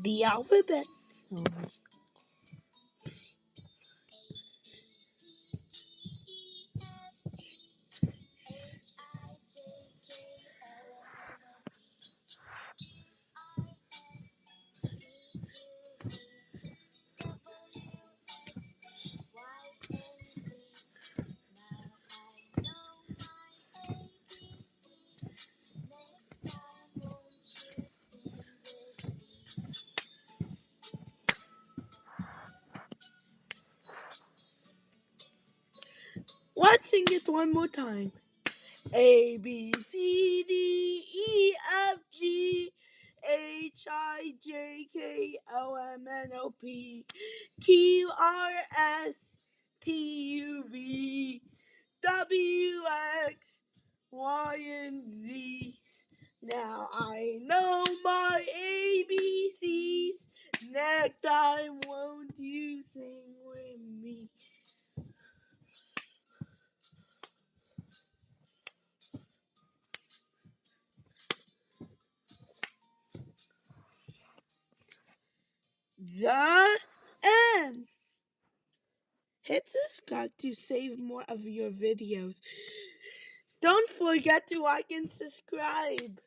The alphabet. Oh. Let's sing it one more time. A B C D E F G H I J K L M N O P Q R S T U V W X Y and Z. Now I know my ABCs. Next time, won't you sing with me? The end. Hit subscribe to save more of your videos. Don't forget to like and subscribe.